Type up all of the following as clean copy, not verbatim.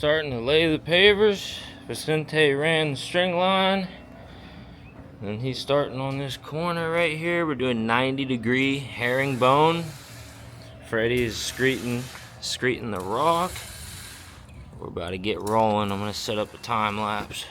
starting to lay the pavers. Vicente ran the string line. And he's starting on this corner right here. We're doing 90-degree herringbone. Freddie is screeting the rock. We're about to get rolling. I'm gonna set up a time lapse.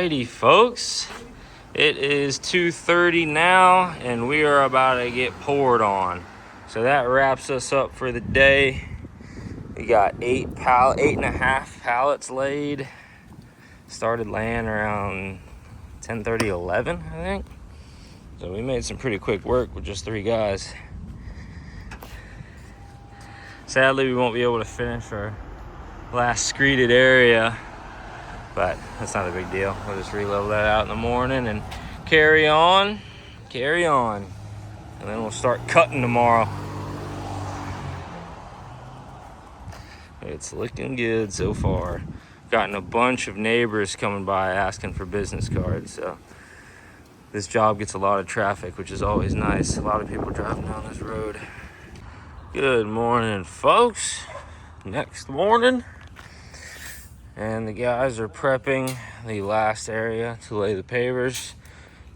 Alrighty, folks. It is 2:30 now, and we are about to get poured on. So that wraps us up for the day. We got 8.5 pallets laid. Started laying around 10:30, 11, I think. So we made some pretty quick work with just 3 guys. Sadly, we won't be able to finish our last screeded area, but that's not a big deal. We'll just re-level that out in the morning and carry on, and then we'll start cutting tomorrow. It's looking good so far. Gotten a bunch of neighbors coming by asking for business cards, so this job gets a lot of traffic, which is always nice. A lot of people driving down this road. Good morning, folks. Next morning, and the guys are prepping the last area to lay the pavers.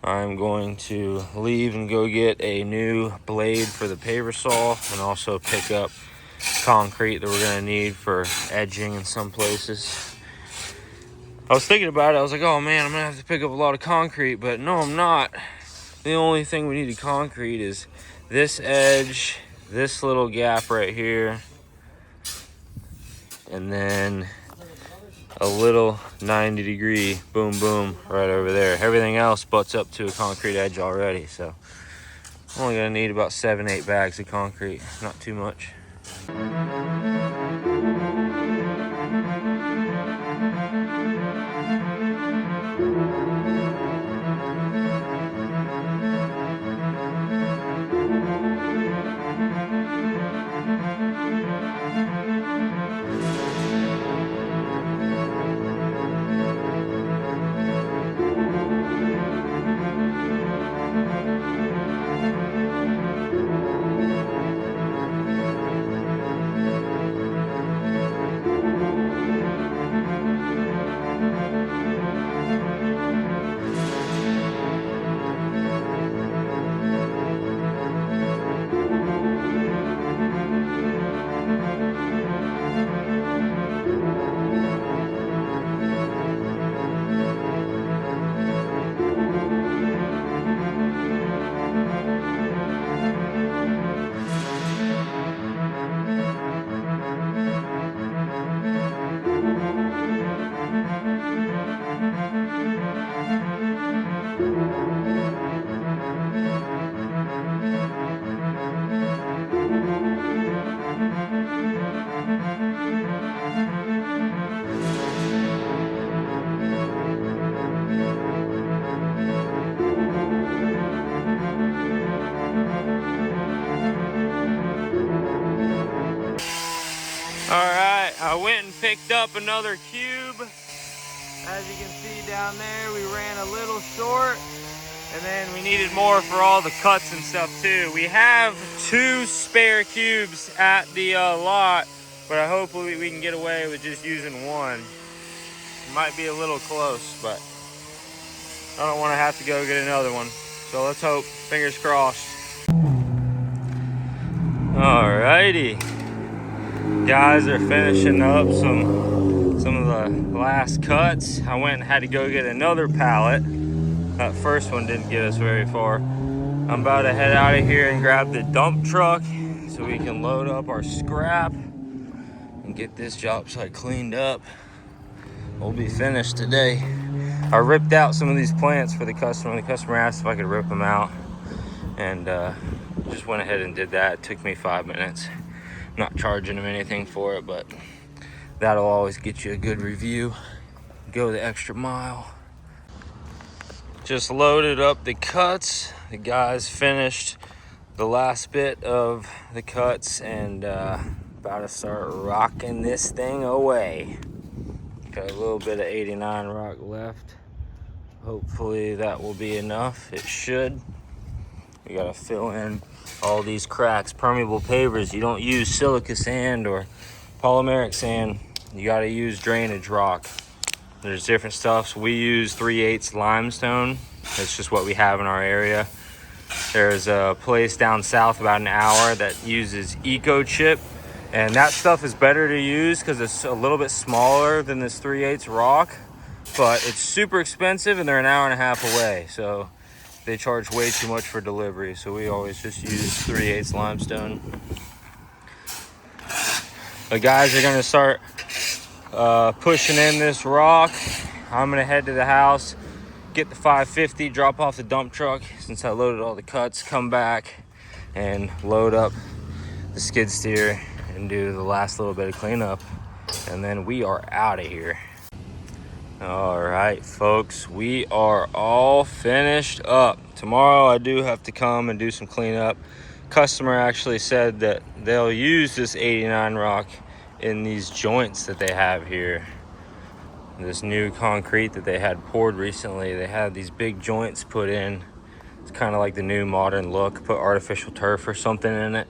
I'm going to leave and go get a new blade for the paver saw, and also pick up concrete that we're going to need for edging in some places. I was thinking about it. I was like, oh man, I'm going to have to pick up a lot of concrete, but no, I'm not. The only thing we need to concrete is this edge, this little gap right here, and then a little 90-degree boom boom right over there. Everything else butts up to a concrete edge already, so I'm only gonna need about 7-8 bags of concrete, not too much. Alright, I went and picked up another cube. As you can see down there, we ran a little short, and then we needed more for all the cuts and stuff too. We have 2 spare cubes at the lot, but hopefully we can get away with just using 1. It might be a little close, but I don't want to have to go get another one. So let's hope, fingers crossed. Alrighty. Guys are finishing up some of the last cuts. I went and had to go get another pallet. That first one didn't get us very far. I'm about to head out of here and grab the dump truck so we can load up our scrap and get this job site cleaned up. We'll be finished today. I ripped out some of these plants for the customer. The customer asked if I could rip them out, and just went ahead and did that. It took me 5 minutes. Not charging them anything for it, but that'll always get you a good review. Go the extra mile. Just loaded up the cuts. The guys finished the last bit of the cuts, and about to start rocking this thing away. Got a little bit of 89 rock left. Hopefully that will be enough. It should. We gotta fill in all these cracks. Permeable pavers, you don't use silica sand or polymeric sand. You gotta use drainage rock. There's different stuff. So we use 3/8 limestone. That's just what we have in our area. There's a place down south about an hour that uses Eco Chip, and that stuff is better to use because it's a little bit smaller than this 3/8 rock. but it's super expensive and they're an hour and a half away. So they charge way too much for delivery. So we always just use 3/8 limestone. The guys are gonna start pushing in this rock. I'm gonna head to the house, get the 550, drop off the dump truck since I loaded all the cuts, come back and load up the skid steer and do the last little bit of cleanup, and then we are out of here. All right, folks, we are all finished up. Tomorrow I do have to come and do some cleanup. Customer actually said that they'll use this 89 rock in these joints that they have here. This new concrete that they had poured recently, they had these big joints put in. It's kind of like the new modern look, put artificial turf or something in it.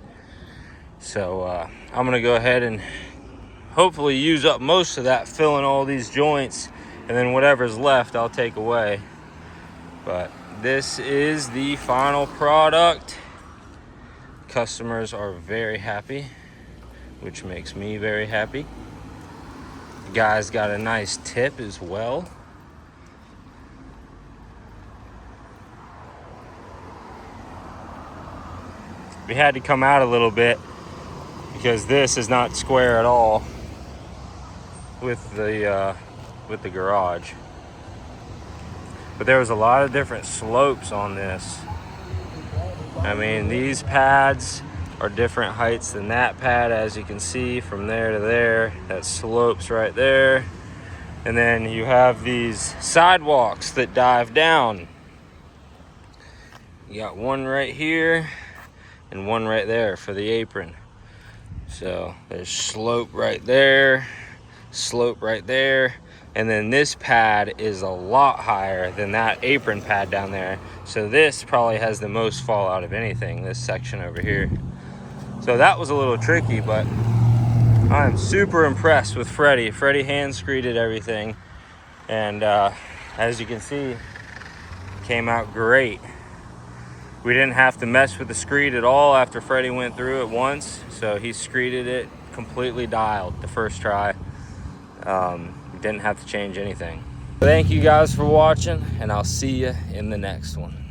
So I'm gonna go ahead and hopefully use up most of that, filling all these joints, and then whatever's left I'll take away. But this is the final product. Customers are very happy, which makes me very happy. The guys got a nice tip as well. We had to come out a little bit because this is not square at all with the garage. But there was a lot of different slopes on this. I mean, these pads are different heights than that pad, as you can see from there to there. That slopes right there. And then you have these sidewalks that dive down. You got one right here and one right there for the apron. So there's slope right there, slope right there, and then this pad is a lot higher than that apron pad down there. So this probably has the most fallout of anything, this section over here. So that was a little tricky, but I'm super impressed with Freddie. Freddie hand screeded everything, and as you can see, came out great. We didn't have to mess with the screed at all after Freddie went through it once. So he screeded it completely dialed the first try. Didn't have to change anything. Thank you guys for watching, and I'll see you in the next one.